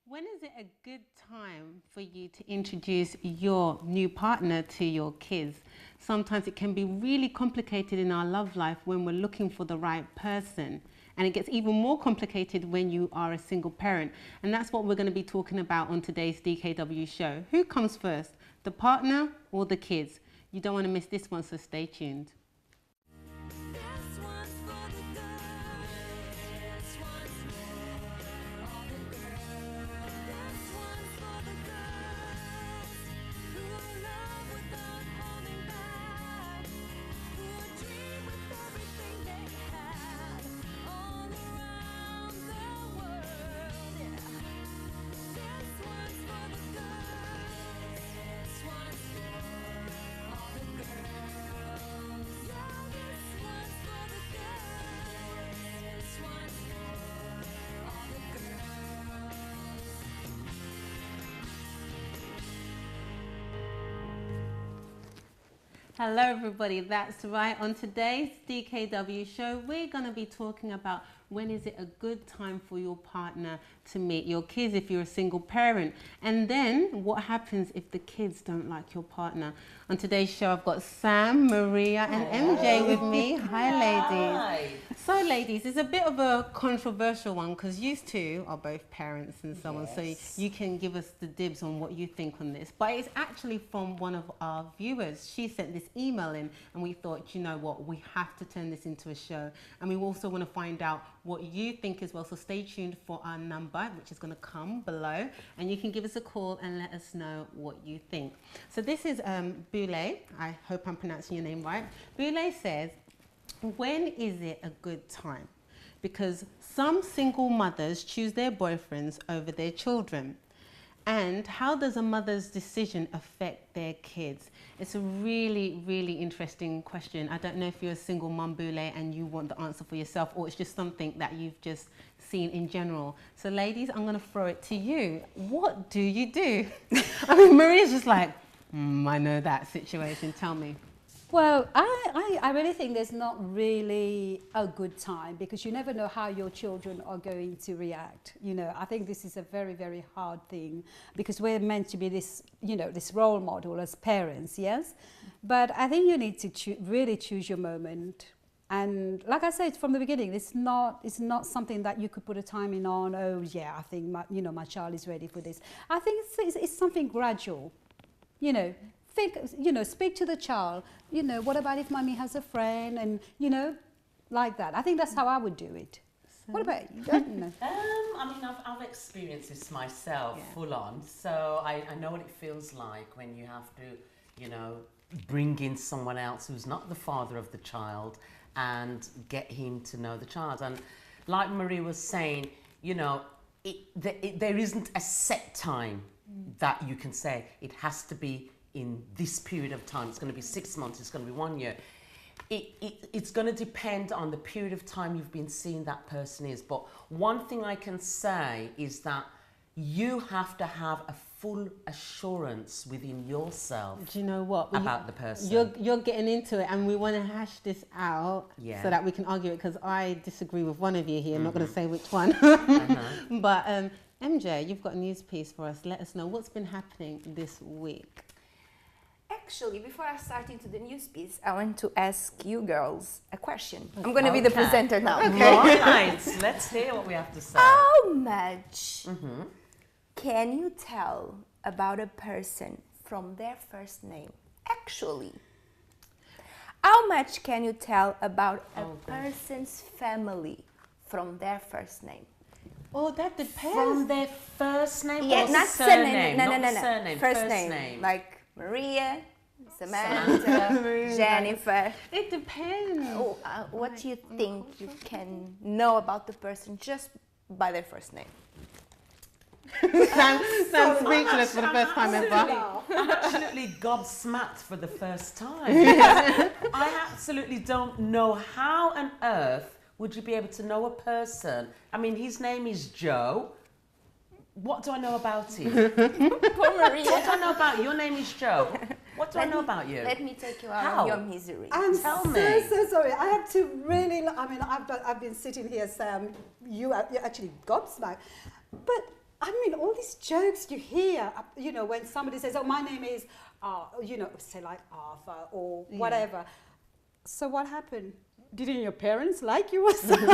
When is it a good time for you to introduce your new partner to your kids? Sometimes it can be really complicated in our love life when we're looking for the right person. And it gets even more complicated when you are a single parent. And that's what we're going to be talking about on today's DKW show. Who comes first, the partner or the kids? You don't want to miss this one, so stay tuned. Hello everybody, that's right. On today's DKW show, we're going to be talking about when is it a good time for your partner to meet your kids if you're a single parent. And then what happens if the kids don't like your partner. On today's show, I've got Sam, Maria and MJ with me. Hi ladies. Hi. So ladies, it's a bit of a controversial one because you two are both parents and so on. So you can give us the dibs on what you think on this. But it's actually from one of our viewers. She sent this email in and we thought, you know what, we have to turn this into a show. And we also want to find out what you think as well. So stay tuned for our number, which is going to come below. And you can give us a call and let us know what you think. So this is Boulay. I hope I'm pronouncing your name right. Boulay says, when is it a good time? Because some single mothers choose their boyfriends over their children. And how does a mother's decision affect their kids? It's a really, really interesting question. I don't know if you're a single mum, Boulay, and you want the answer for yourself, or it's just something that you've just seen in general. So ladies, I'm going to throw it to you. What do you do? I mean, Maria's just like, I know that situation. Tell me. Well, I really think there's not really a good time because you never know how your children are going to react. You know, I think this is a very, very hard thing because we're meant to be this, you know, this role model as parents, yes? But I think you need to really choose your moment. And like I said from the beginning, it's not something that you could put a timing on. Oh yeah, I think my child is ready for this. I think it's something gradual, you know. Think, you know, speak to the child, you know, what about if mommy has a friend and, you know, like that. I think that's how I would do it. So. What about you? Don't you know? I mean, I've experienced this myself full on. So I know what it feels like when you have to, you know, bring in someone else who's not the father of the child and get him to know the child. And like Marie was saying, you know, there isn't a set time that you can say it has to be in this period of time. It's going to be 6 months, it's going to be 1 year. It's going to depend on the period of time you've been seeing that person is. But one thing I can say is that you have to have a full assurance within yourself. Do you know what? About the person. You're getting into it and we want to hash this out so that we can argue it because I disagree with one of you here. I'm not going to say which one. But MJ, you've got a news piece for us. Let us know what's been happening this week. Actually, before I start into the news piece, I want to ask you girls a question. I'm going to be the presenter now. Okay. All right, let's hear what we have to say. How much can you tell about a person from their first name? Actually, how much can you tell about a person's family from their first name? Oh, that depends. From their first name or not surname? No. Surname. First name. Like Maria, Samantha, Jennifer. It depends. What do you think you can know about the person just by their first name? Sam speechless for the first time ever. I'm absolutely gobsmacked for the first time. I absolutely don't know how on earth would you be able to know a person. I mean, his name is Joe. What do I know about him? Poor Maria. What do I know about you? Your name is Joe. What do I know about you? Let me take you out of your misery. I'm Tell so me. sorry. I have to really. I mean, I've been sitting here, Sam. You actually gobsmacked. But I mean, all these jokes you hear, you know, when somebody says, oh, my name is, you know, say like Arthur or whatever. So what happened? Didn't your parents like you or something?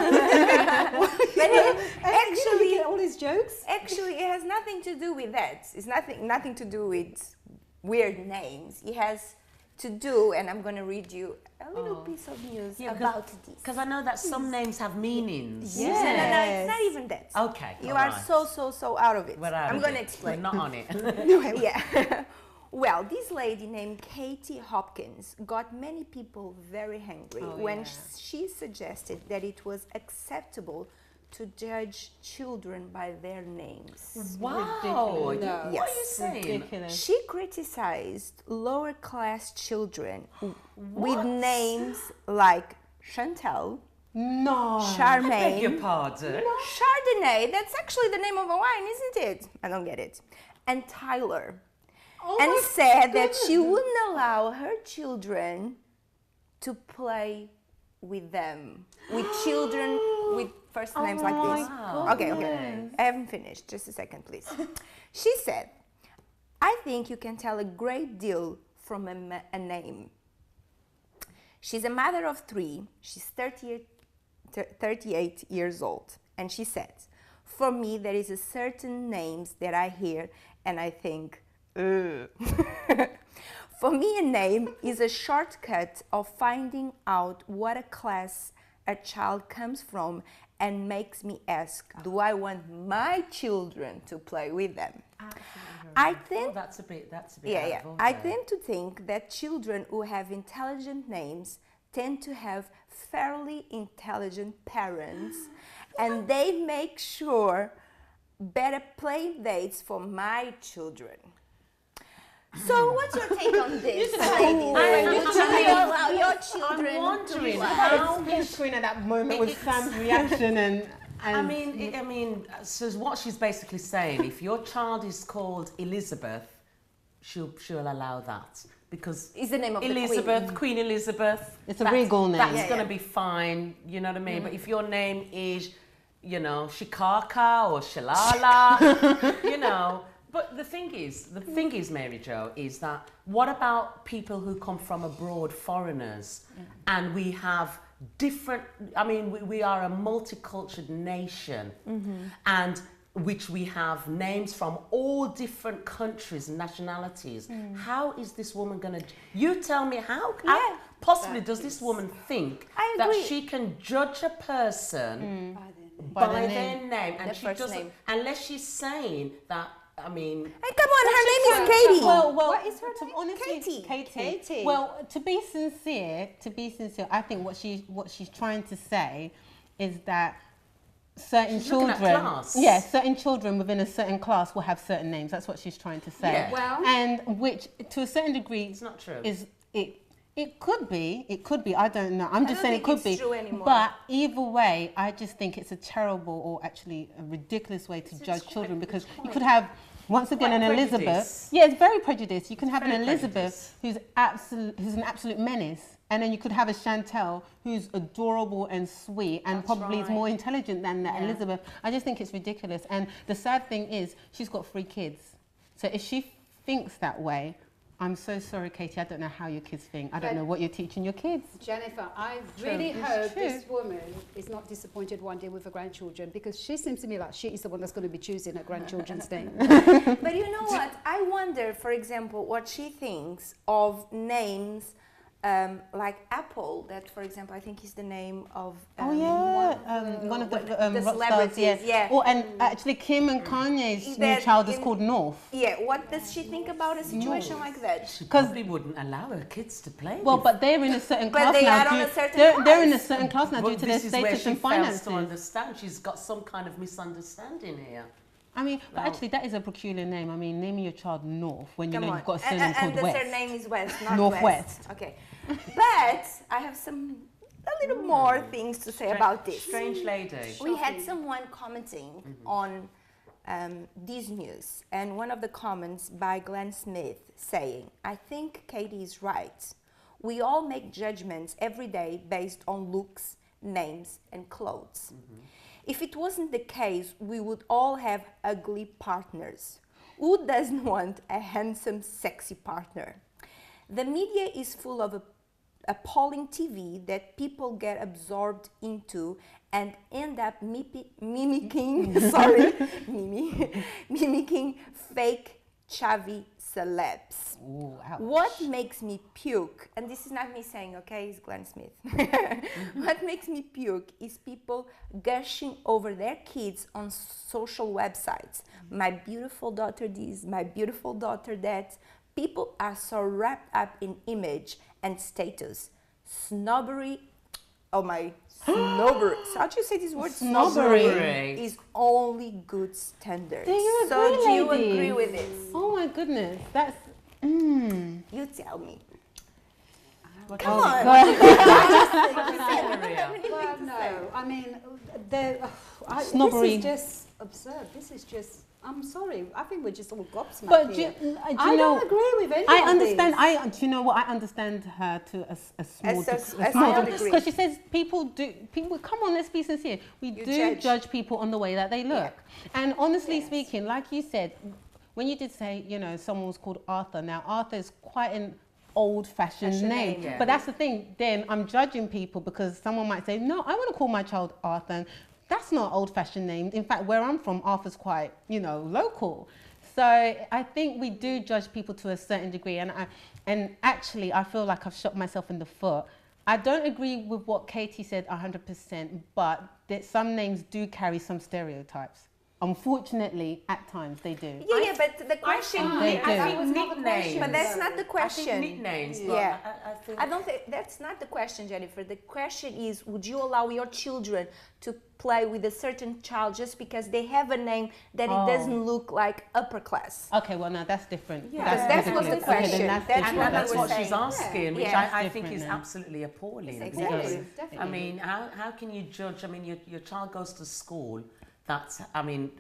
Actually, you get all these jokes. Actually, it has nothing to do with that. It's nothing to do with weird names. It has to do, and I'm going to read you a little piece of news about this. Because I know that some names have meanings. No, it's not even that. Okay. You are so out of it. I'm going to explain. We're not on it. Yeah. Well, this lady named Katie Hopkins got many people very angry when she suggested that it was acceptable to judge children by their names. Wow. Ridiculous. No. What are you saying? Ridiculous. She criticized lower class children with names like Chantel, No. Charmaine, Beg your pardon. Chardonnay. That's actually the name of a wine, isn't it? I don't get it. And Tyler. And said that she wouldn't allow her children to play with them, with children with first names like this. Okay. I haven't finished. Just a second, please. She said, I think you can tell a great deal from a name. She's a mother of 3. She's 38 years old. And she says, for me, there is a certain names that I hear and I think, For me, a name is a shortcut of finding out what a class a child comes from and makes me ask, do I want my children to play with them? I think that's a bit I tend to think that children who have intelligent names tend to have fairly intelligent parents and they make sure better play dates for my children. So what's your take on this? Allow your children. I'm wondering How split screen at that moment with Sam's reaction and I mean, so what she's basically saying, if your child is called Elizabeth, she'll allow that because it's the name of Elizabeth, the Queen Elizabeth. It's a regal name. That's going to be fine. You know what I mean? But if your name is, you know, Shikaka or Shalala, you know. But the thing is, Mary Jo, is that what about people who come from abroad, foreigners, and we have different, I mean, we are a multicultural nation, and which we have names from all different countries and nationalities. How is this woman going to, you tell me, how possibly does this woman think that she can judge a person by their name, and she doesn't, unless she's saying that, I mean, hey, come on, her name is Katie. Well, what is her name? Honestly, Katie. Well, to be sincere, I think what she's trying to say is that certain children, certain children within a certain class will have certain names. That's what she's trying to say. Yeah. Well, and which, to a certain degree, it's not true. It could be. I don't know. I'm just saying it could be. True anymore. But either way, I just think it's a terrible or actually a ridiculous way to judge children because you could have, once again, an Elizabeth. Yeah, it's very prejudiced. You can have an Elizabeth who's an absolute menace, and then you could have a Chantel who's adorable and sweet and probably is more intelligent than that Elizabeth. I just think it's ridiculous. And the sad thing is, she's got 3 kids. So if she thinks that way, I'm so sorry, Katie. I don't know how your kids think. I don't know what you're teaching your kids. Jennifer, I really hope this woman is not disappointed one day with her grandchildren because she seems to me like she is the one that's going to be choosing her grandchildren's name. But you know what? I wonder, for example, what she thinks of names like Apple. That, for example, I think is the name of one of the rock celebrities. Stars, Oh, and actually, Kim and Kanye's new child is called North. Yeah, what does she think about a situation like that? She probably wouldn't allow her kids to play. Well, but they're in a certain class they now. are on a certain class. They're in a certain class now due to their this is where status she and fails finances. to understand. She's got some kind of misunderstanding here. I mean, but actually, that is a peculiar name. I mean, naming your child North when you know you've got a surname and called the West. surname is West, not Northwest. Okay. But I have a little more things to say about this. Strange lady. We had someone commenting on this news, and one of the comments by Glenn Smith saying, I think Katie is right. We all make judgments every day based on looks, names, and clothes. If it wasn't the case, we would all have ugly partners. Who doesn't want a handsome, sexy partner? The media is full of appalling TV that people get absorbed into and end up mimicking fake chavvy celebs. Ooh, ouch. What makes me puke, and this is not me saying, okay, it's Glenn Smith. What makes me puke is people gushing over their kids on social websites. My beautiful daughter this, my beautiful daughter that. People are so wrapped up in image and status. Snobbery, oh my, snobbery. So how do you say this word? Snobbery. Is only good standards. Do you so agree, do you ladies? agree with this? Oh my goodness, that's... You tell me. Come Oh, on. God. Well, no, I mean, Snobbery. this is just absurd. This is just, I'm sorry, I think we're just all gobsmacked But here. do you I know, don't agree with any I of understand. this. Do you know what? I understand her to a small small degree. because she says people. Come on, let's be sincere. We do judge people on the way that they look. And honestly speaking, like you said, when you did say, you know, someone was called Arthur. Now Arthur is quite an old-fashioned name. Yeah. But that's the thing. Then I'm judging people because someone might say, no, I want to call my child Arthur. That's not an old-fashioned name. In fact, where I'm from, Arthur's quite, you know, local. So I think we do judge people to a certain degree. And actually, I feel like I've shot myself in the foot. I don't agree with what Katie said 100%, but that some names do carry some stereotypes. Unfortunately, at times they do. Yeah, but the question, They do. I think nicknames. but that's not the I question. think nicknames. But Yeah. I think I don't think that's not the question, Jennifer. The question is, would you allow your children to play with a certain child just because they have a name that it doesn't look like upper class? Okay, well, no, that's different. Yeah, that's not the ridiculous. question. Then that's That's different. what that's we're what saying. she's asking, which Yeah. I think Different is then. absolutely appalling. Exactly. Because, Definitely. I mean, how can you judge? I mean, your child goes to school. That's, I mean,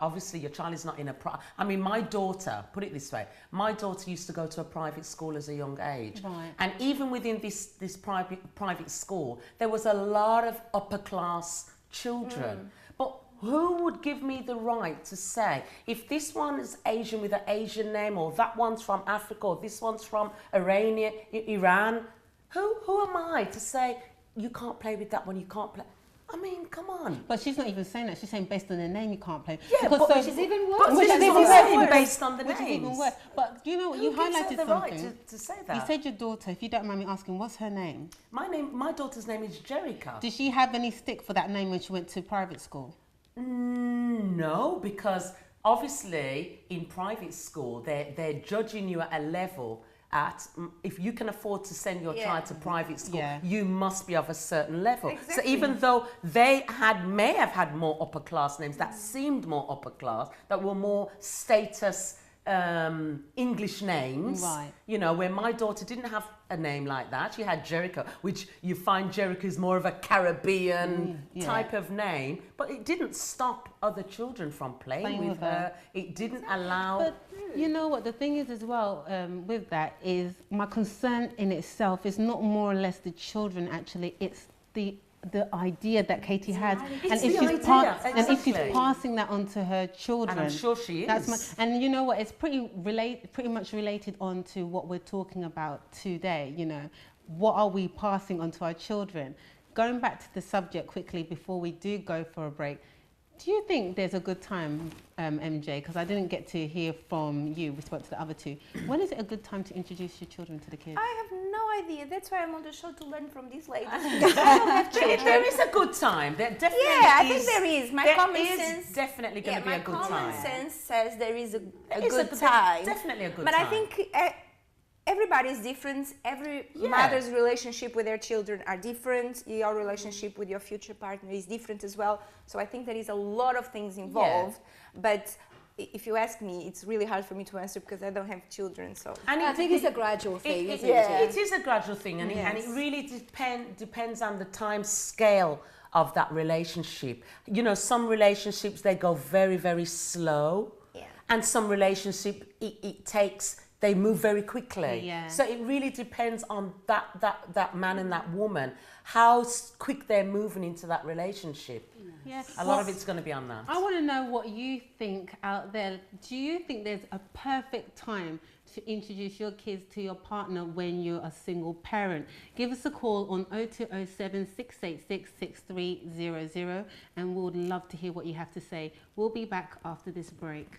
obviously your child is not in a I mean, my daughter, put it this way, my daughter used to go to a private school as a young age. Right. And even within this private school, there was a lot of upper class children. But who would give me the right to say, if this one is Asian with an Asian name, or that one's from Africa, or this one's from Iran, who am I to say, you can't play with that one, you can't play? I mean, come on. But she's not even saying that. She's saying based on the name you can't play. Yeah, Because but so, Which is even worse. But Which this is is even what I'm saying, worse. based on the which is names. even worse. But you know what? You Who gives her highlighted the something. right to say that? You said your daughter, if you don't mind me asking, what's her name? My daughter's name is Jerica. Did she have any stick for that name when she went to private school? No, because obviously in private school they're judging you at a level at if you can afford to send your child to private school, you must be of a certain level. Exactly. So even though they may have had more upper class names that seemed more upper class, that were more status English names, Right. you know, where my daughter didn't have a name like that. She had Jericho, which you find Jericho is more of a Caribbean type of name, but it didn't stop other children from playing with her. It didn't allow... But you know what, the thing is as well with that is my concern in itself is not more or less the children actually, it's the idea that Katie has, and if she's passing that on to her children, and I'm sure she is. And you know what? It's pretty much related on to what we're talking about today. You know, what are we passing on to our children? Going back to the subject quickly before we do go for a break. Do you think there's a good time, MJ? Because I didn't get to hear from you. We spoke to the other two. When is it a good time to introduce your children to the kids? I have no idea. That's why I'm on the show, to learn from these ladies. I don't have children. There is a good time. There definitely I think there is. My common sense definitely going to be a good time. My common sense says there is a It's good time. Definitely a good but time. I think everybody is different. Every mother's relationship with their children are different. Your relationship with your future partner is different as well. So I think there is a lot of things involved. But if you ask me, it's really hard for me to answer because I don't have children. So and I think it's a gradual thing, isn't it is a gradual thing, and it really depends on the time scale of that relationship. You know, some relationships, they go very, very slow. And some relationship, it takes they move very quickly. Yeah. So it really depends on that man and that woman, how quick they're moving into that relationship. Yeah. A lot of it's going to be on that. I want to know what you think out there. Do you think there's a perfect time to introduce your kids to your partner when you're a single parent? Give us a call on 0207 686 6300 and we would love to hear what you have to say. We'll be back after this break.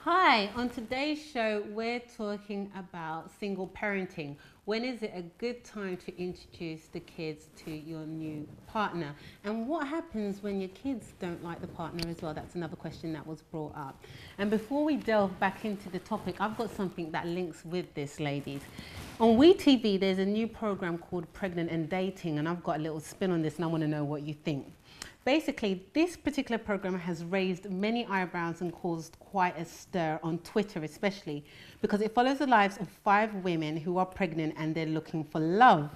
Hi, on today's show, we're talking about single parenting. When is it a good time to introduce the kids to your new partner? And what happens when your kids don't like the partner as well? That's another question that was brought up. And before we delve back into the topic, I've got something that links with this, ladies. On WeTV, there's a new program called Pregnant and Dating, and I've got a little spin on this and I want to know what you think. Basically, this particular program has raised many eyebrows and caused quite a stir on Twitter especially, because it follows the lives of 5 women who are pregnant and they're looking for love.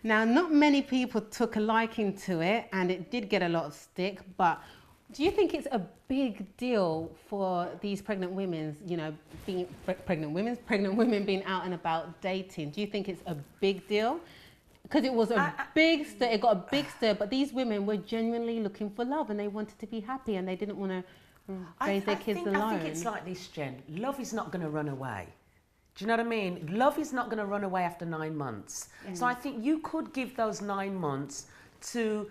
Now, not many people took a liking to it and it did get a lot of stick, but do you think it's a big deal for these pregnant women, you know, being pregnant women being out and about dating? Do you think it's a big deal? Because it was a big stir, it got a big stir, but these women were genuinely looking for love and they wanted to be happy and they didn't want to raise their kids alone. I think it's like this, Jen. Love is not going to run away. Do you know what I mean? Love is not going to run away after 9 months. So I think you could give those 9 months to,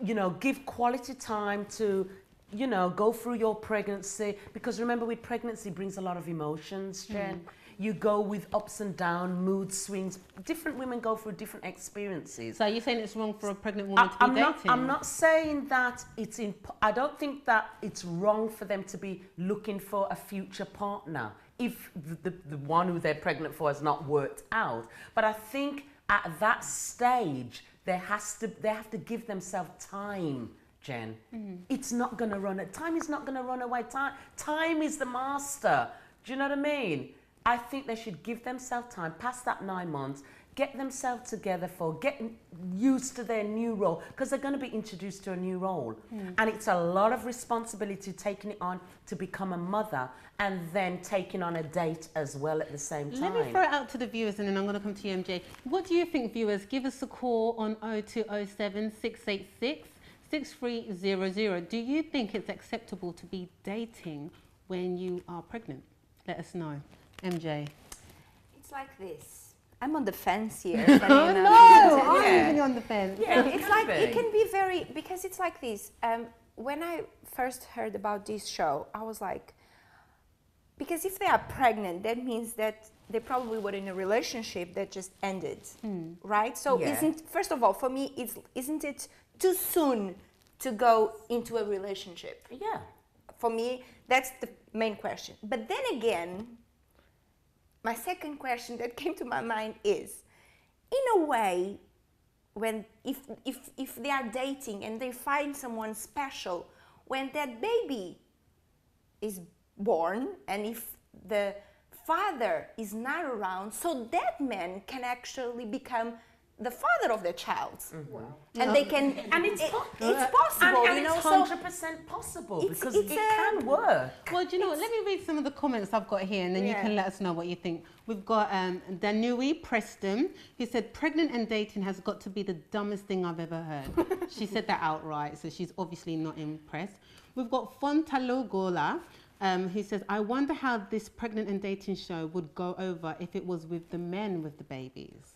you know, give quality time to, you know, go through your pregnancy. Because remember, with pregnancy brings a lot of emotions, Jen. You go with ups and downs, mood swings. Different women go through different experiences. So are you saying it's wrong for a pregnant woman to be dating? I'm not saying that it's I don't think that it's wrong for them to be looking for a future partner if the one who they're pregnant for has not worked out. But I think at that stage, they have to give themselves time, Jen. It's not going to run. Time is not going to run away. Time is the master. Do you know what I mean? I think they should give themselves time, past that 9 months, get themselves together getting used to their new role, because they're going to be introduced to a new role. And it's a lot of responsibility taking it on to become a mother and then taking on a date as well at the same time. Let me throw it out to the viewers and then I'm going to come to you, MJ. What do you think, viewers? Give us a call on 0207 686 6300. Do you think it's acceptable to be dating when you are pregnant? Let us know. MJ. It's like this. I'm on the fence here. Oh no, I'm even on the fence. Yeah, it's like, it can be very, because it's like this. When I first heard about this show, I was like, because if they are pregnant, that means that they probably were in a relationship that just ended, right? So first of all, for me, isn't it too soon to go into a relationship? Yeah. For me, that's the main question. But then again, my second question that came to my mind is, in a way, when if they are dating and they find someone special, when that baby is born and if the father is not around, so that man can actually become the father of the child. And they can, and it's possible, and you know, it's 100% possible because it can work. Well, do you know what? Let me read some of the comments I've got here and then you can let us know what you think. We've got Danui Preston, who said, pregnant and dating has got to be the dumbest thing I've ever heard. She said that outright, so she's obviously not impressed. We've got Fontalogola, who says, I wonder how this pregnant and dating show would go over if it was with the men with the babies.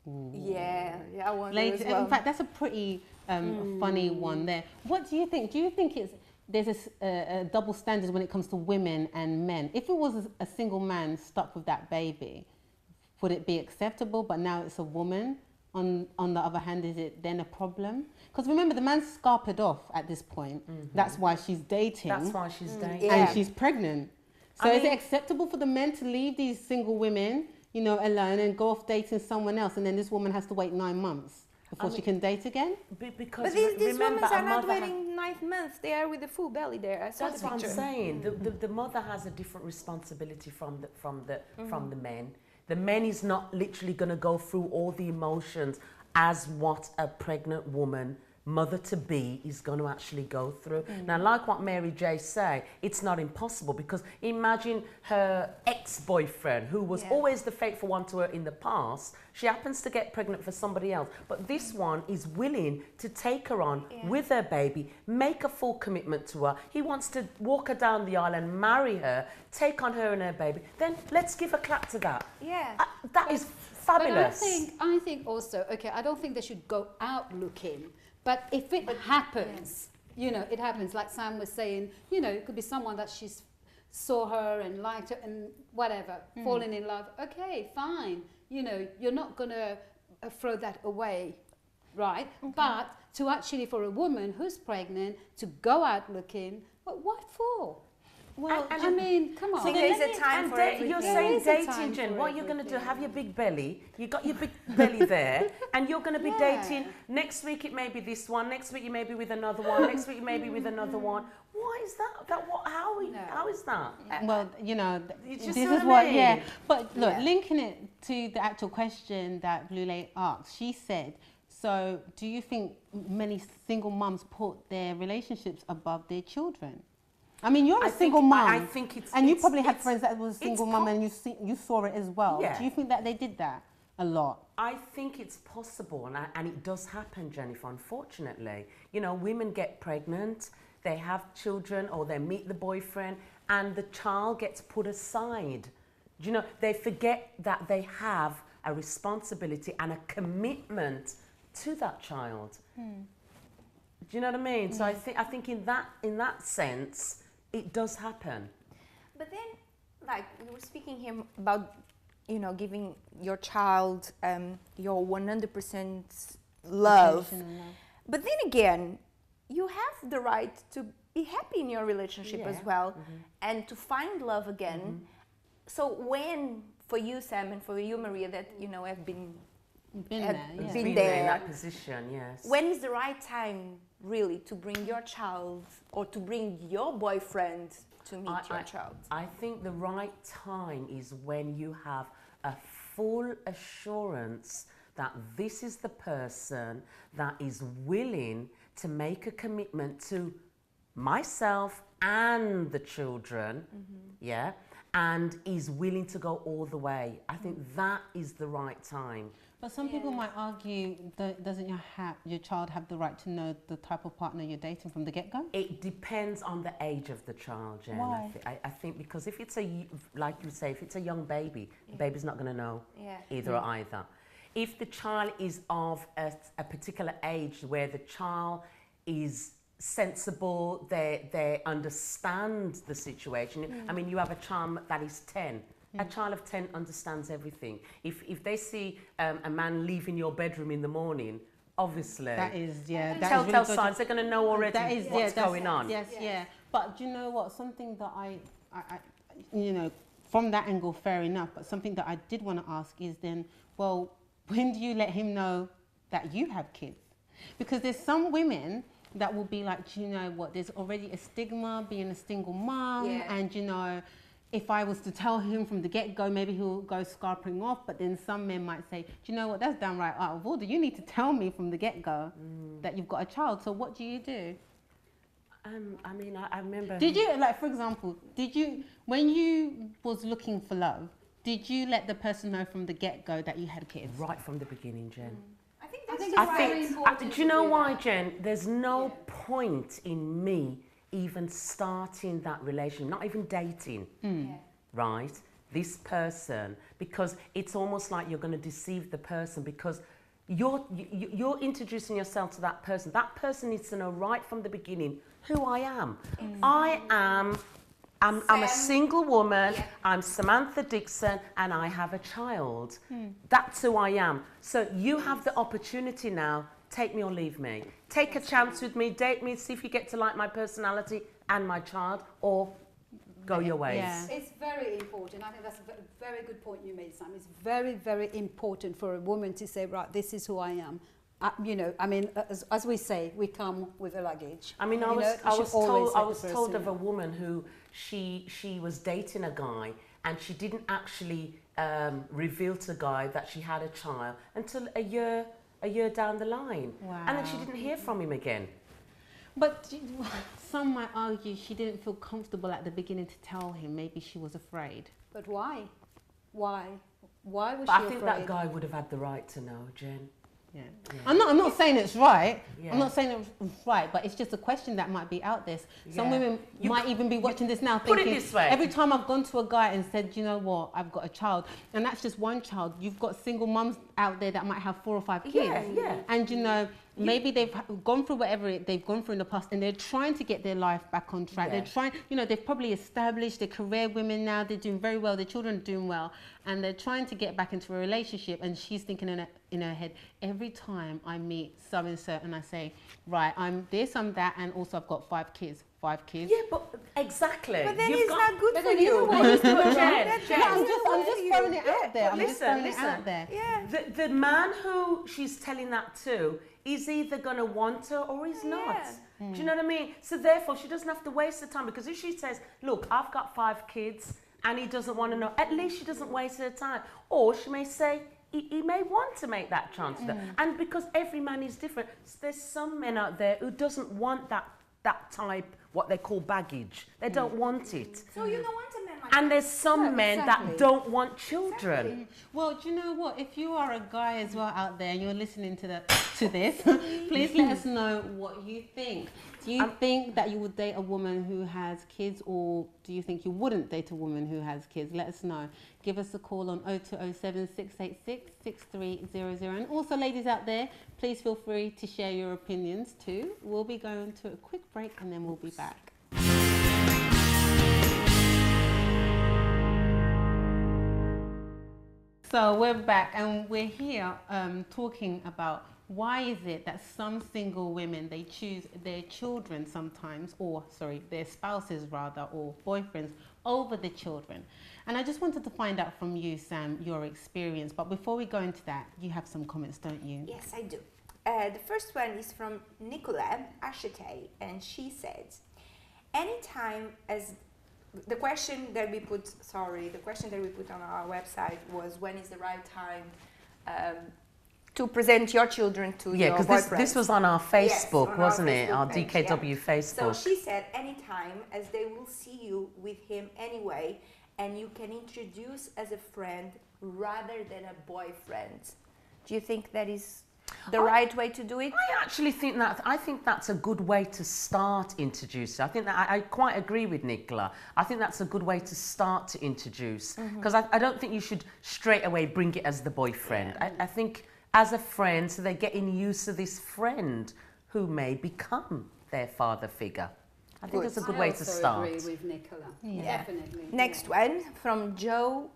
Ooh. Yeah, I wonder as well. In fact, that's a pretty funny one there. What do you think? Do you think there's a double standard when it comes to women and men? If it was a single man stuck with that baby, would it be acceptable? But now it's a woman. On the other hand, is it then a problem? Because remember, the man's scarpered off at this point. That's why she's dating. That's why she's dating. And she's pregnant. So is it acceptable for the men to leave these single women, you know, alone and go off dating someone else, and then this woman has to wait 9 months before she can date again? Because these women are not waiting 9 months. They are with a full belly there. That's what I'm saying. The mother has a different responsibility from the men. The man is not literally going to go through all the emotions as what a pregnant woman mother-to-be is going to actually go through. Now, like what Mary J say, it's not impossible, because imagine her ex-boyfriend, who was always the faithful one to her in the past, she happens to get pregnant for somebody else, but this one is willing to take her on with her baby, make a full commitment to her. He wants to walk her down the aisle and marry her, take on her and her baby. Then let's give a clap to that. Yeah. That is fabulous. But I think also, okay, I don't think they should go out looking, but if it happens, you know, it happens, like Sam was saying, you know, it could be someone that she saw her and liked her and whatever, falling in love. Okay, fine. You know, you're not going to throw that away, right? Okay. But to actually, for a woman who's pregnant, to go out looking, but what for? Well, I mean, come on. So there is a time for everything. You're saying dating, Jen. What you're going to do, have your big belly. You got your big belly there, and you're going to be dating. Next week it may be this one. Next week you may be with another one. Next week you may be with another one. Why is that? How is that? Well, you know, This is what, yeah. But look, linking it to the actual question that Blue Lake asked, she said, so do you think many single mums put their relationships above their children? I mean, you're a single mum. I think it's... And you probably had friends that was single mum and you saw it as well. Yeah. Do you think that they did that a lot? I think it's possible, and it does happen, Jennifer, unfortunately. You know, women get pregnant, they have children, or they meet the boyfriend, and the child gets put aside. Do you know, they forget that they have a responsibility and a commitment to that child. Do you know what I mean? So I think in that sense, it does happen. But then, like, we were speaking here about, you know, giving your child your 100% love. But then again, you have the right to be happy in your relationship as well, and to find love again. So when, for you, Sam, and for you, Maria, that, you know, have been there in that position, yes. When is the right time, really, to bring your child or to bring your boyfriend to meet your child? I think the right time is when you have a full assurance that this is the person that is willing to make a commitment to myself and the children, and is willing to go all the way. I think that is the right time. But some people might argue that doesn't your child have the right to know the type of partner you're dating from the get-go? It depends on the age of the child, Jen. Why? I think because if it's like you say, if it's a young baby, the baby's not going to know either or either. If the child is of a particular age where the child is sensible, they understand the situation. I mean, you have a child that is 10. A child of 10 understands everything. If they see a man leaving your bedroom in the morning, obviously that is telltale signs. They're going to know already what's going on. Yes. But do you know what? Something that I you know, from that angle, fair enough. But something that I did want to ask is then, well, when do you let him know that you have kids? Because there's some women that will be like, do you know what? There's already a stigma being a single mom, and you know, if I was to tell him from the get-go, maybe he'll go scarpering off. But then some men might say, do you know what, that's downright out of order. You need to tell me from the get-go that you've got a child. So what do you do? I mean, I remember... Did you, like, for example, when you was looking for love, did you let the person know from the get-go that you had kids? Right from the beginning, Jen. I think it's very important. Do you know why, Jen? There's no point in me even starting that relationship, not even dating, right? This person, because it's almost like you're going to deceive the person, because you're introducing yourself to that person. That person needs to know right from the beginning who I am. I'm a single woman, I'm Samantha Dixon, and I have a child. That's who I am. So you have the opportunity now. Take me or leave me. Take a chance with me, date me, see if you get to like my personality and my child, or go your ways. Yeah. It's very important. I think that's a very good point you made, Sam. It's very, very important for a woman to say, right, this is who I am. You know, I mean, as we say, we come with a luggage. I mean, I was told of a woman who she was dating a guy, and she didn't actually reveal to the guy that she had a child until a year a year down the line. Wow. And then she didn't hear from him again. But some might argue she didn't feel comfortable at the beginning to tell him. Maybe she was afraid. But why? Why? Why was But she I think afraid? that guy would have had the right to know, Jen. Yeah. I'm not saying it's right. Yeah. I'm not saying it's right, but it's just a question that might be out there. Some Yeah. women might even be watching this now put it thinking, this way. every time I've gone to a guy and said, you know what, I've got a child, and that's just one child. You've got single mums out there that might have 4 or 5 kids. Yeah, yeah. And you know, maybe they've gone through whatever they've gone through in the past, and they're trying to get their life back on track. Yeah. They're trying, you know, they've probably established their career women now. They're doing very well. Their children are doing well, and they're trying to get back into a relationship. And she's thinking in her head, every time I meet so and so, and I say, right, I'm this, I'm that, and also I've got 5 kids. 5 kids. Yeah, but exactly. But then You've it's got- not good But for then you know you. what he's doing wrong. Jen, That's Jen. not I'm good just for throwing you. it out there. I'm just listen, throwing listen. it out there. Yeah. The man who she's telling that to is either going to want her or he's not. Yeah. Do you know what I mean? So therefore, she doesn't have to waste the time, because if she says, look, I've got 5 kids and he doesn't want to know, at least she doesn't waste her time. Or she may say, he may want to make that transfer. And because every man is different, there's some men out there who doesn't want that type, what they call baggage. They don't want it. So you don't want a man like And there's some No, men exactly. that don't want children. Well, do you know what? If you are a guy as well out there and you're listening to this, please let us know what you think. Do you think that you would date a woman who has kids, or do you think you wouldn't date a woman who has kids? Let us know. Give us a call on 0207 686 6300. And also, ladies out there, please feel free to share your opinions too. We'll be going to a quick break and then we'll be back. So we're back and we're here talking about why is it that some single women, they choose their children sometimes, or sorry, their spouses rather, or boyfriends over the children. And I just wanted to find out from you, Sam, your experience. But before we go into that, you have some comments, don't you? Yes, I do. The first one is from Nicola Ashite, and she says, anytime as the question that we put on our website was, when is the right time to present your children to Yeah, your because boyfriend? this was on our Facebook, on our wasn't it? Facebook Our page, DKW yeah. Facebook. So she said, anytime, as they will see you with him anyway, and you can introduce as a friend rather than a boyfriend. Do you think that is the right way to do it? I actually think that's a good way to start introducing. I think that I quite agree with Nicola. I think that's a good way to start to introduce, because I don't think you should straight away bring it as the boyfriend. I think as a friend, so they're getting used to this friend who may become their father figure. I think it's a good way to start. I also agree with Nicola. Yeah. Definitely. Next one from Joe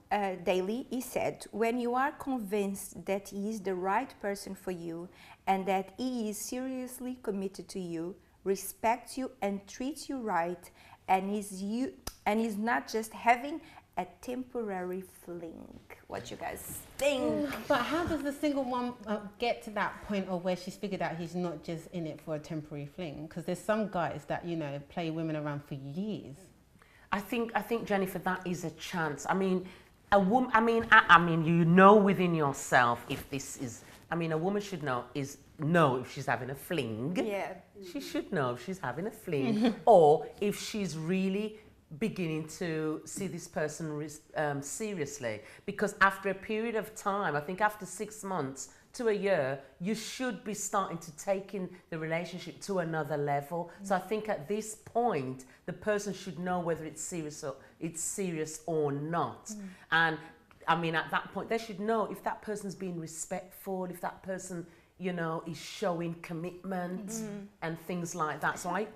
Daly. He said, when you are convinced that he is the right person for you and that he is seriously committed to you, respects you and treats you right, and is not just having a temporary fling. What you guys think? But how does the single one get to that point of where she's figured out he's not just in it for a temporary fling? Because there's some guys that, you know, play women around for years. I think Jennifer, that is a chance. I mean, a woman. I mean, you know within yourself if this is. I mean, a woman should know if she's having a fling. Yeah. She should know if she's having a fling, or if she's really beginning to see this person seriously. Because after a period of time, I think after 6 months to a year, you should be starting to take in the relationship to another level. So I think at this point, the person should know whether it's serious or not. And I mean, at that point, they should know if that person's being respectful, if that person, you know, is showing commitment and things like that. So I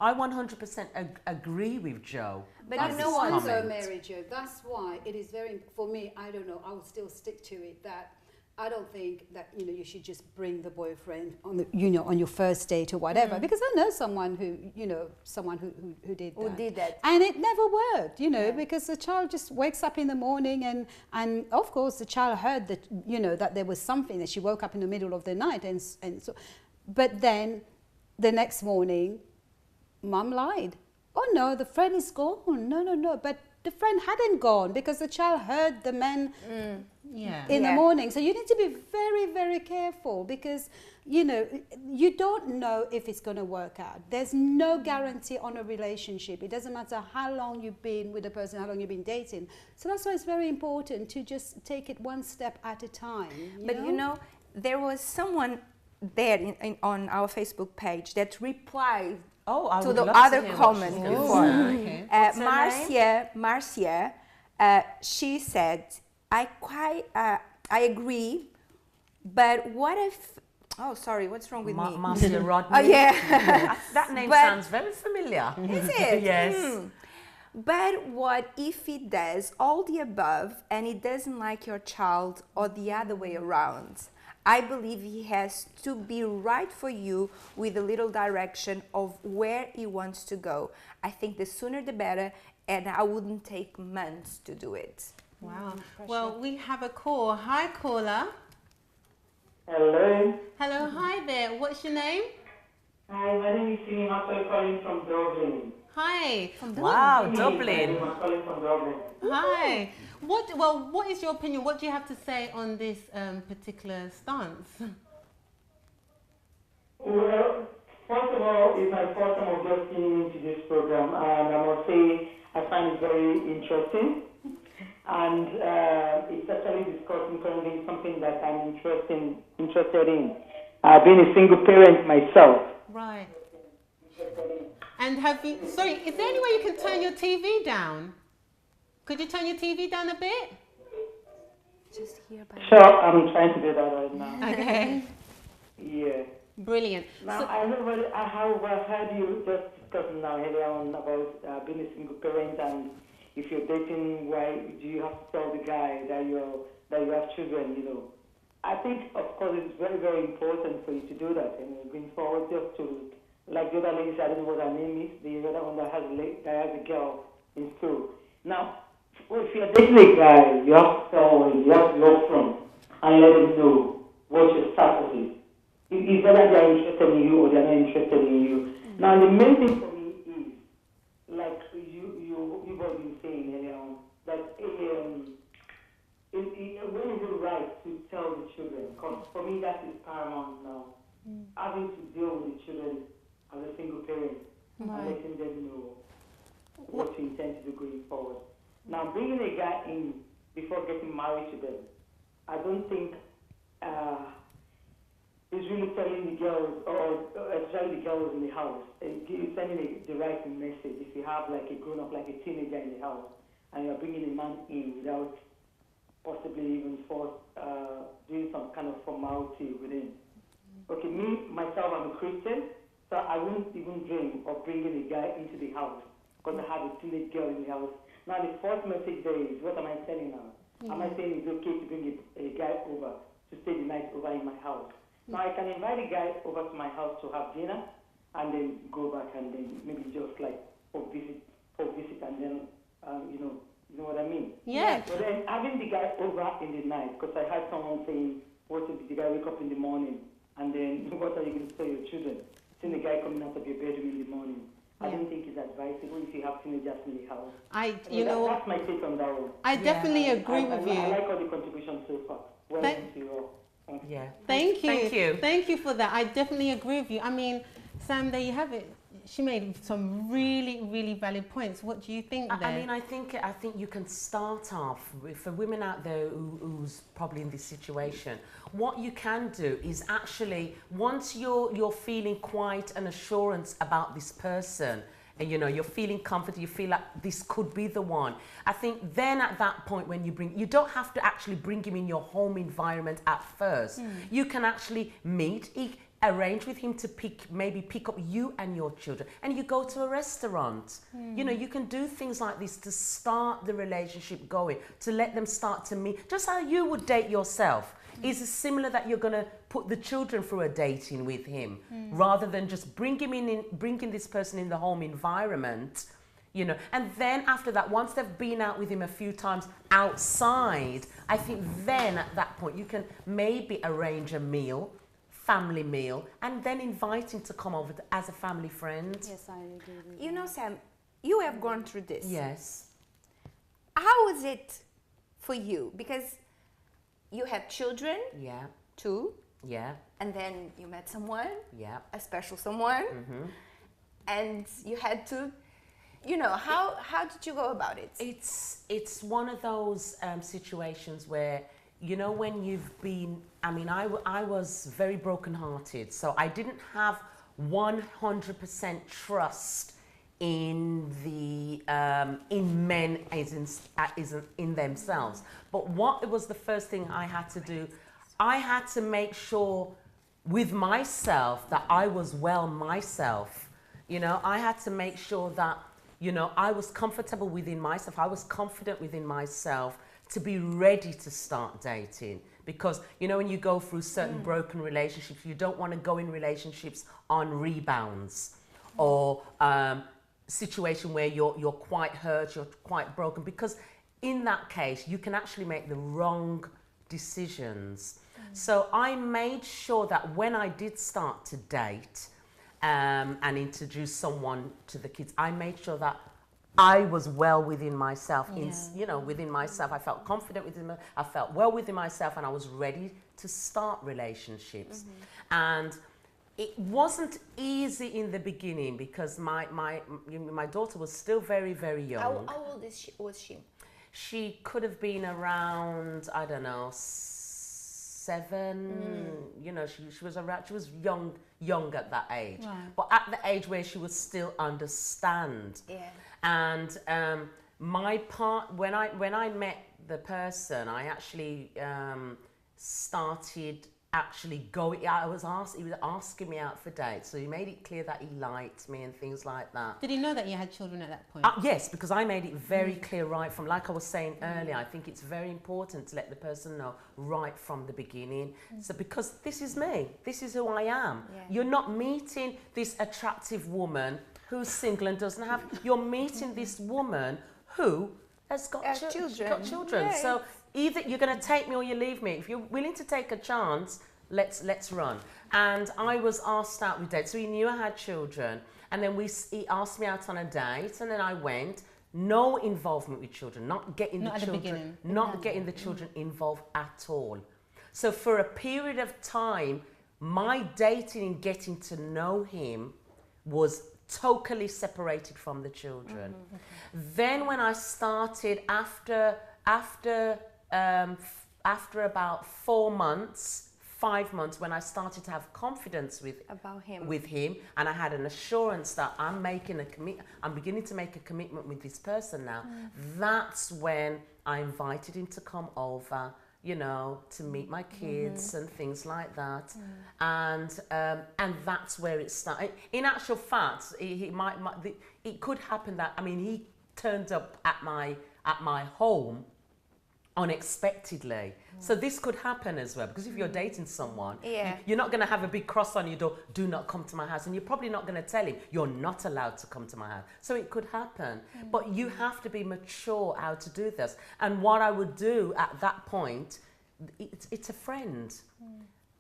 100% agree with Joe. But That's you know what? also, Mary Jo, that's why it is very, for me, I don't know, I will still stick to it, that I don't think that, you know, you should just bring the boyfriend on the, you know, on your first date or whatever, because I know someone who, you know, who did that. Who did that? And it never worked, you know, because the child just wakes up in the morning and of course the child heard that, you know, that there was something, that she woke up in the middle of the night and so, but then the next morning, mum lied. Oh no, the friend is gone. No. But the friend hadn't gone because the child heard the men in the morning. So you need to be very, very careful because, you know, you don't know if it's going to work out. There's no guarantee on a relationship. It doesn't matter how long you've been with a person, how long you've been dating. So that's why it's very important to just take it one step at a time. You know, there was someone there on our Facebook page that replied to the other comment before. Marcia, she said, I agree, but what if, oh, sorry, what's wrong with me? Marcia Rodney. Oh, yeah. That name sounds very familiar. Is it? Yes. But what if he does all the above and he doesn't like your child or the other way around? I believe he has to be right for you with a little direction of where he wants to go. I think the sooner the better, and I wouldn't take months to do it. Wow. Well, we have a call. Hi, caller. Hello. Hello, hi there. What's your name? Hi, my name is Sini. I'm calling from Dublin. Hi. Wow, Dublin. I'm calling from Dublin. Hi. What is your opinion? What do you have to say on this particular stance? Well, first of all, it's my first time of just tuning into this program, and I must say I find it very interesting. And it's actually discussing currently something that I'm interested in. I've been a single parent myself. Right. And have you, sorry, is there any way you can turn your TV down? Could you turn your TV down a bit? Just hear about Sure, I'm trying to do that right now. Okay. Yeah. Brilliant. Now, So, I have heard you just discussing now earlier on about being a single parent, and if you're dating, why do you have to tell the guy that you have children? You know, I think of course it's very, very important for you to do that, and going forward just to, like the other lady said, I don't know what her name is, the other one that has a girl in school. Now, if you're dating a guy, you have to tell him, you have to go from and let him know what your status is. It's whether they are interested in you or they are not interested in you. Now, the main thing for me is, like you've already been saying earlier on, that when is it right to tell the children? Because for me, that is paramount now. Having to deal with the children as a single parent and letting them know what you intend to do going forward. Now, bringing a guy in before getting married to them, I don't think is really telling the girls, or especially the girls in the house, sending the right message. If you have like a grown-up, like a teenager in the house, and you're bringing a man in without possibly even doing some kind of formality with him. Okay, me, myself, I'm a Christian, so I wouldn't even dream of bringing a guy into the house because I have a teenage girl in the house. Now, the first message there is, what am I saying now? Am I saying it's okay to bring a guy over, to stay the night over in my house? Now, I can invite a guy over to my house to have dinner and then go back and then maybe just like for visit and then, you know what I mean? yeah. But then having the guy over in the night, because I had someone saying, what if the guy wake up in the morning and then what are you going to tell your children? Seeing the guy coming out of your bedroom in the morning. I don't think it's advisable if you have teenagers in the house. That's my take on that one. I definitely agree with you. I like all the contributions so far. Well done to you all. Yeah. Thank you. Thank you. Thank you for that. I definitely agree with you. I mean, Sam, there you have it. She made some really, really valid points. What do you think there? I mean, I think you can start off with, for women out there who's probably in this situation. What you can do is actually, once you're feeling quite an assurance about this person, and you know you're feeling comforted, you feel like this could be the one. I think then at that point when you don't have to actually bring him in your home environment at first. You can actually meet. Arrange with him to pick up you and your children, and you go to a restaurant. You know, you can do things like this to start the relationship going, to let them start to meet, just how you would date yourself. Is it similar that you're going to put the children through a dating with him, rather than just bringing this person in the home environment, you know? And then after that, once they've been out with him a few times outside, I think then at that point you can maybe arrange a family meal, and then invite him to come over as a family friend. Yes, I agree with You know, Sam, you have gone through this. Yes. how was it for you? Because you had children, Yeah. too, Yeah. and then you met someone, Yeah. a special someone, and you had to, you know, how did you go about it? It's one of those situations where, you know, when you've been, I mean, I was very brokenhearted, so I didn't have 100% trust in the in men as in themselves. But what it was the first thing I had to do, I had to make sure with myself that I was well myself. You know, I had to make sure that, you know, I was comfortable within myself. I was confident within myself to be ready to start dating. Because, you know, when you go through certain broken relationships, you don't want to go in relationships on rebounds or situation where you're quite hurt, you're quite broken. Because in that case, you can actually make the wrong decisions. So I made sure that when I did start to date and introduce someone to the kids, I made sure that I was well within myself. You know, within myself, I felt confident within myself. I felt well within myself, and I was ready to start relationships. And it wasn't easy in the beginning because my daughter was still very, very young. How old was she? She could have been around, I don't know, 7. You know, she was young at that age. Right. But at the age where she would still understand. Yeah. And when I met the person, I actually started actually going. He was asking me out for dates, so he made it clear that he liked me and things like that. Did he know that you had children at that point? Yes, because I made it very clear right from, like I was saying earlier, I think it's very important to let the person know right from the beginning. So because this is me, this is who I am. Yeah. You're not meeting this attractive woman who's single and doesn't have, you're meeting this woman who has got children. Yes. So either you're going to take me or you leave me. If you're willing to take a chance, let's run. And I was asked out with dates. So he knew I had children. And then he asked me out on a date, and then I went. No involvement with children, not getting the children involved at all. So for a period of time, my dating and getting to know him was totally separated from the children. Then when I started after about 4 months, 5 months, when I started to have confidence with him, and I had an assurance that I'm beginning to make a commitment with this person now. That's when I invited him to come over, you know, to meet my kids and things like that. And that's where it started. In actual fact, it could happen that, I mean, he turned up at my home unexpectedly. So this could happen as well, because if you're dating someone, you're not going to have a big cross on your door, do not come to my house, and you're probably not going to tell him you're not allowed to come to my house. So it could happen, but you have to be mature how to do this. And what I would do at that point, it's a friend.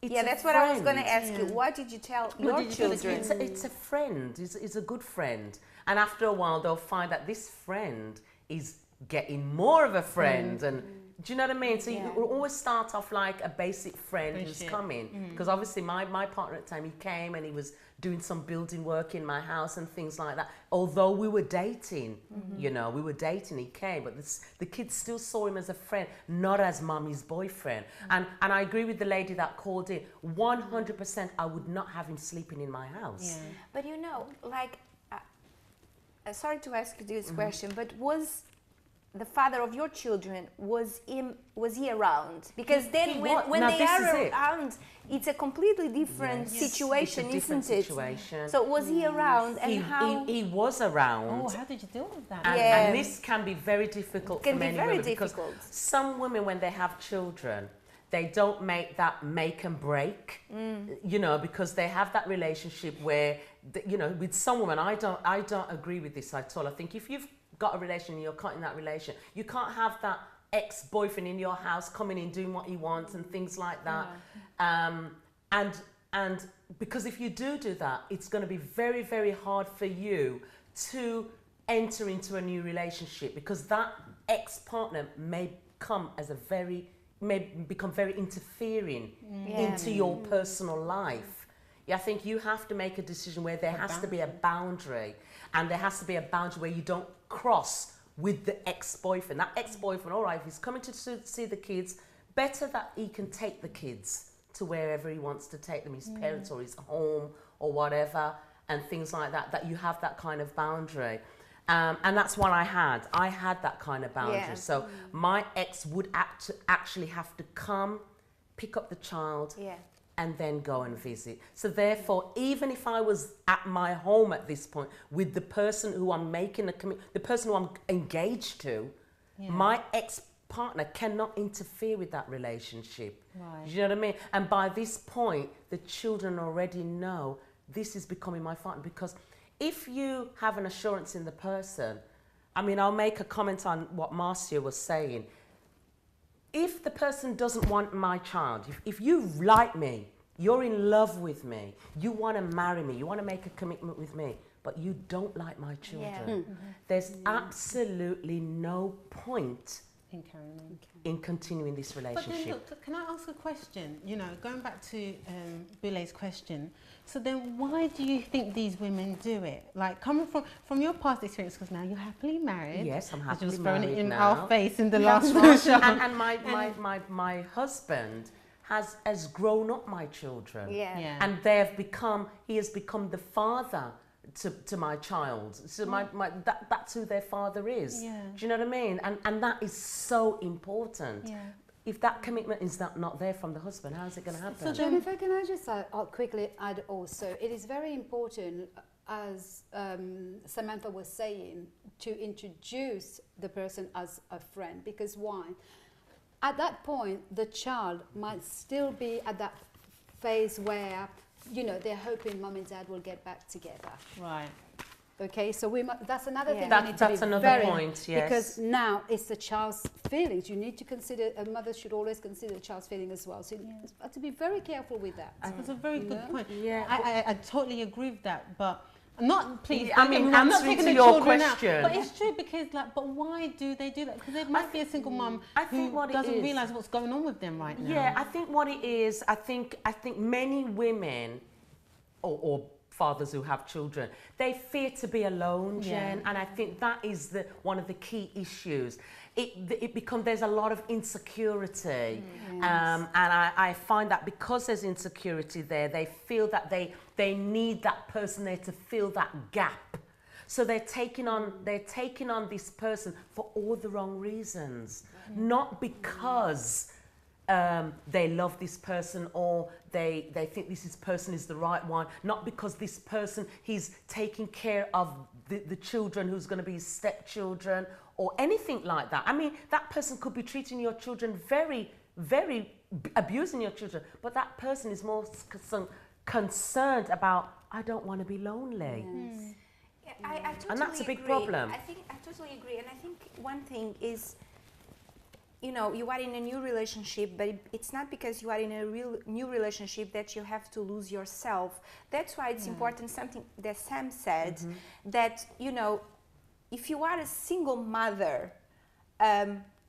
That's what I was going to ask you. What did you tell your children? It's a friend. It's a good friend. And after a while, they'll find that this friend is getting more of a friend. And do you know what I mean? So you always start off like a basic friend who's coming. Because obviously my partner at the time, he came and he was doing some building work in my house and things like that. Although we were dating, you know, he came, but the kids still saw him as a friend, not as mommy's boyfriend. And I agree with the lady that called in. 100% I would not have him sleeping in my house. But you know, like, sorry to ask you this question, but was the father of your children, was he around? Because then when they are around, it's a completely different situation, isn't it? So was he around, and how? He was around. Oh, how did you deal with that? And this can be very difficult for many women, because some women, when they have children, they don't make that make and break, you know, because they have that relationship where, you know, with some women, I don't agree with this at all. I think if you've got a relation and you're cutting that relation, you can't have that ex-boyfriend in your house coming in doing what he wants and things like that. And because if you do that, it's going to be very, very hard for you to enter into a new relationship, because that ex-partner may become very interfering into your personal life. I think you have to make a decision where there has to be a boundary, and there has to be a boundary where you don't cross with the ex-boyfriend. That ex-boyfriend, all right, if he's coming to see the kids, better that he can take the kids to wherever he wants to take them, his parents or his home or whatever, and things like that, that you have that kind of boundary. And that's what I had. I had that kind of boundary. Yeah. So my ex would actually have to come, pick up the child, and then go and visit. So therefore, even if I was at my home at this point with the person who I'm making the person who I'm engaged to, my ex-partner cannot interfere with that relationship. Right. Do you know what I mean? And by this point, the children already know this is becoming my partner, because if you have an assurance in the person, I mean, I'll make a comment on what Marcia was saying. If the person doesn't want my child, if you like me, you're in love with me, you want to marry me, you want to make a commitment with me, but you don't like my children, there's absolutely no point in continuing this relationship. But then look, can I ask a question? You know, going back to Bule's question. So then why do you think these women do it? Like, coming from your past experience, because now you're happily married. Yes, I'm happily just throwing married it in now. our face in the last version. And my husband has grown up my children. Yeah. And he has become the father to my child. So that's who their father is. Yeah. Do you know what I mean? And that is so important. Yeah. If that commitment is not there from the husband, how is it going to happen? So Jennifer, can I just quickly add also, it is very important, as Samantha was saying, to introduce the person as a friend. Because why? At that point, the child might still be at that phase where, you know, they're hoping mum and dad will get back together. Right. Okay, so that's another thing That- we need that's to be another very, point, yes. because now it's the child's feelings. You need to consider, a mother should always consider the child's feeling as well. So you have to be very careful with that. That's a very good point. Yeah. I totally agree with that, but not, please. I mean, I'm not answering taking to the your children out, question. but it's true, because but why do they do that? Because there might be a single mum think who what it doesn't is- realise what's going on with them right now. Yeah, I think what it is, I think many women or fathers who have children, they fear to be alone, Jen, and I think that is one of the key issues. There's a lot of insecurity, and I find that because there's insecurity there, they feel that they need that person there to fill that gap. So they're taking on this person for all the wrong reasons, not because they love this person or they think this person is the right one, not because this person, he's taking care of the children who's going to be his stepchildren or anything like that. I mean, that person could be treating your children very, very, abusing your children, but that person is more concerned about, I don't want to be lonely. Yeah, I totally And that's a big agree. problem. I totally agree, and I think one thing is, you know, you are in a new relationship, but it's not because you are in a real new relationship that you have to lose yourself. That's why it's important, something that Sam said, that, you know, if you are a single mother,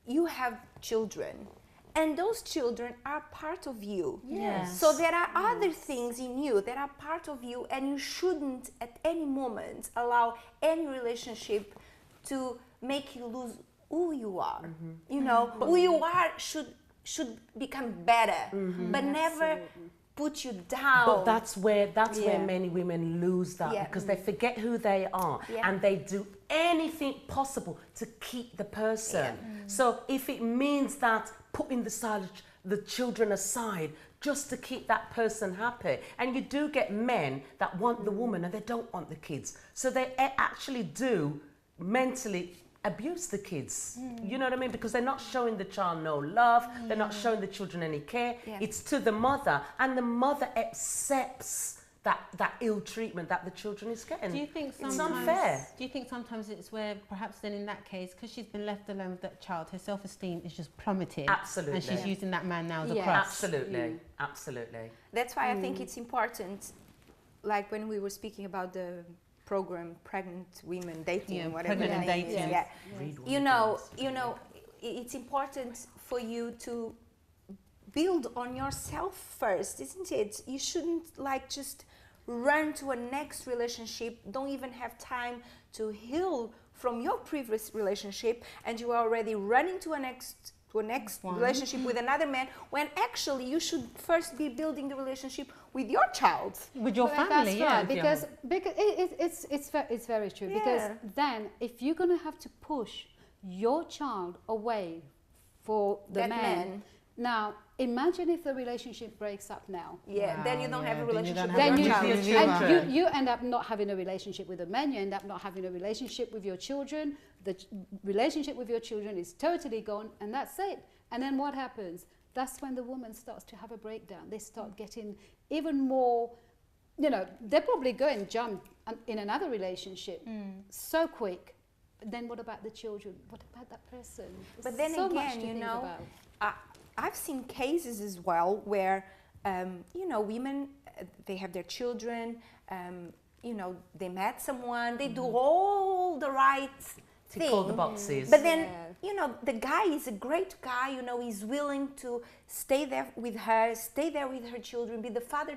you have children, and those children are part of you. Yes. So there are other things in you that are part of you, and you shouldn't at any moment allow any relationship to make you lose who you are. You know, who you are should become better, but never put you down. But that's where many women lose that, Yeah. because they forget who they are, and they do anything possible to keep the person. So if it means that putting the children aside just to keep that person happy, and you do get men that want the woman and they don't want the kids, so they actually do mentally abuse the kids. You know what I mean? Because they're not showing the child no love, they're not showing the children any care. It's to the mother, and the mother accepts that ill treatment that the children is getting. Do you think sometimes it's unfair? Do you think sometimes it's where perhaps then in that case, because she's been left alone with that child, her self-esteem is just plummeted? Absolutely. And she's using that man now as a Yeah. crutch. Absolutely, absolutely. That's why I think it's important, like when we were speaking about the program, pregnant women dating, Yeah, whatever pregnant the name dating. is. Yeah. Read one You of know, those. it's important for you to build on yourself first, isn't it? You shouldn't like just run to a next relationship, don't even have time to heal from your previous relationship, and you are already running to a next relationship with another man, when actually you should first be building the relationship with your child. With your Well, family, that's yeah. right, because it's very true. Yeah. Because then, if you're going to have to push your child away for the That man, man. now imagine if the relationship breaks up now. Yeah, then you don't have a then you don't relationship have Then with you, your with child. your and children. you end up not having a relationship with the man. You end up not having a relationship with your children. The relationship with your children is totally gone, and that's it. And then what happens? That's when the woman starts to have a breakdown. They start getting even more, they probably go and jump in another relationship so quick. But then what about the children? What about that person? But then So much again, to think about. I've seen cases as well where, women, they have their children, they met someone, they do all the right Tick all the thing. boxes. But then, Yeah. the guy is a great guy, he's willing to stay there with her, stay there with her children, be the father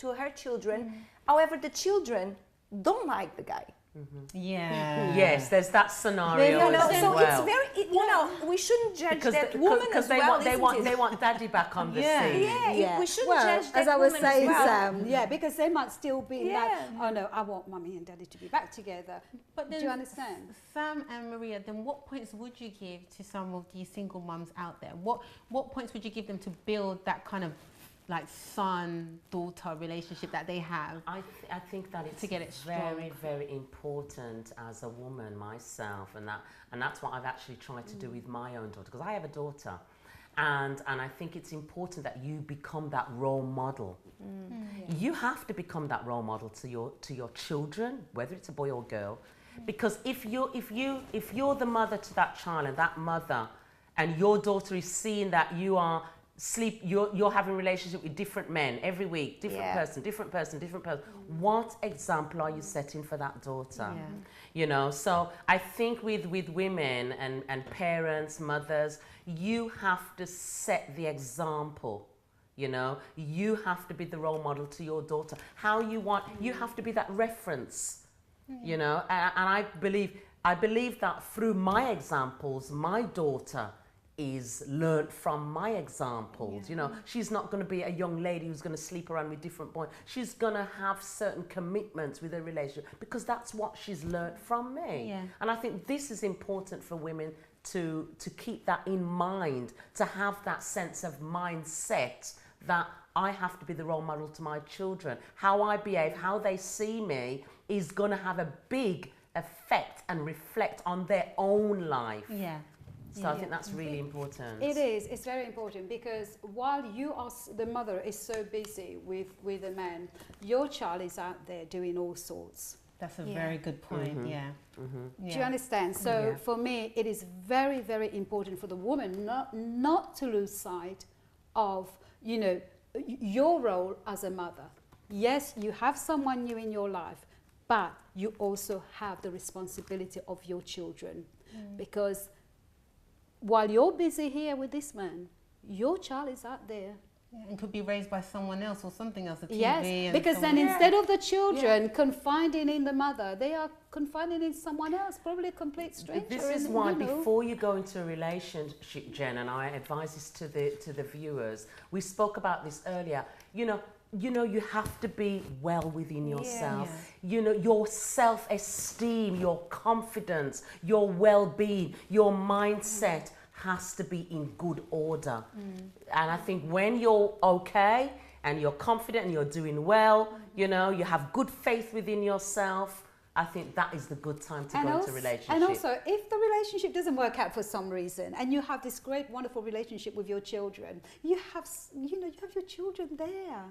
to her children. However, the children don't like the guy. Yeah. Yes, there's that scenario You know, as So well. it's very, we shouldn't judge that woman as they well, want, isn't they it? want daddy back on the Yeah. scene. Yeah, we shouldn't well, judge that as I was woman saying, as well. Sam, because they might still be like, Yeah. oh no, I want mummy and daddy to be back together. But Do then, you understand? Sam and Maria, then what points would you give to some of these single mums out there? What points would you give them to build that kind of like son-daughter relationship that they have? I think that it's To get it very, strong. very important as a woman myself, and that's what I've actually tried to do with my own daughter, because I have a daughter, and I think it's important that you become that role model. You have to become that role model to your children, whether it's a boy or girl, because if you're the mother to that child, and that mother and your daughter is seeing that you're having a relationship with different men every week, different person. What example are you setting for that daughter? So I think with women and parents, mothers, you have to set the example. You have to be the role model to your daughter. You have to be that reference. And I believe that through my examples, my daughter is learnt from my examples. She's not going to be a young lady who's going to sleep around with different boys. She's going to have certain commitments with her relationship, because that's what she's learnt from me. And I think this is important for women to keep that in mind, to have that sense of mindset that I have to be the role model to my children. How I behave, how they see me is going to have a big effect and reflect on their own life. So I think that's really important. It is. It's very important, because while the mother is so busy with the man, your child is out there doing all sorts. That's a very good point. Do you understand? So for me, it is very, very important for the woman not to lose sight of, your role as a mother. Yes, you have someone new in your life, but you also have the responsibility of your children, because while you're busy here with this man, your child is out there. And could be raised by someone else or something else, a TV. Yes, and because then someone- instead of the children confiding in the mother, they are confiding in someone else, probably a complete stranger. This is and, why before you go into a relationship, Jen, and I advise this to the viewers, we spoke about this earlier, you have to be well within yourself. Your self-esteem, your confidence, your well-being, your mindset has to be in good order. And I think when you're okay and you're confident and you're doing well, you have good faith within yourself, I think that is the good time to go into a relationship. And also, if the relationship doesn't work out for some reason, and you have this great, wonderful relationship with your children, you have your children there.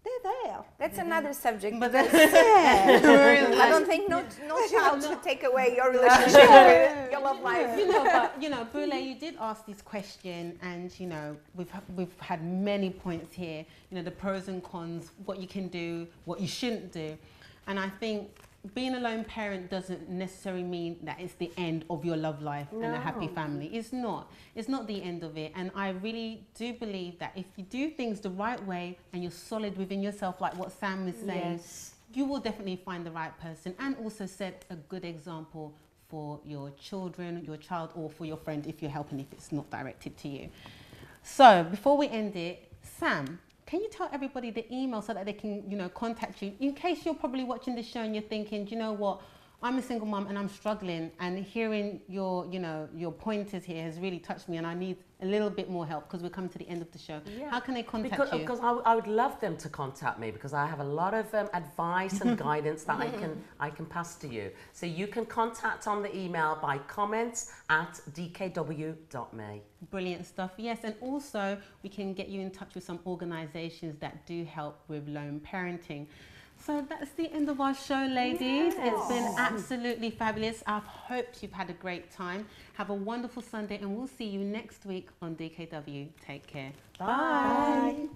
They're there. That's another subject. But because that's I don't think no child should take away your relationship, your love life. But Boulay, you did ask this question, and we've had many points here. The pros and cons, what you can do, what you shouldn't do. And I think being a lone parent doesn't necessarily mean that it's the end of your love life and a happy family. It's not. It's not the end of it. And I really do believe that if you do things the right way and you're solid within yourself, like what Sam was saying, you will definitely find the right person, and also set a good example for your children, your child, or for your friend if you're helping, if it's not directed to you. So before we end it, Sam, can you tell everybody the email so that they can, you know, contact you in case you're probably watching the show and you're thinking, do you know what, I'm a single mum and I'm struggling, and hearing your, you know, your pointers here has really touched me, and I need a little bit more help because we're coming to the end of the show. Yeah. How can they contact you? Because I would love them to contact me, because I have a lot of advice and guidance that I can pass to you. So you can contact on the email by comments@dkw.me. Brilliant stuff. Yes, and also we can get you in touch with some organisations that do help with lone parenting. So that's the end of our show, ladies. It's been absolutely fabulous. I hope you've had a great time. Have a wonderful Sunday, and we'll see you next week on DKW. Take care. Bye. Bye.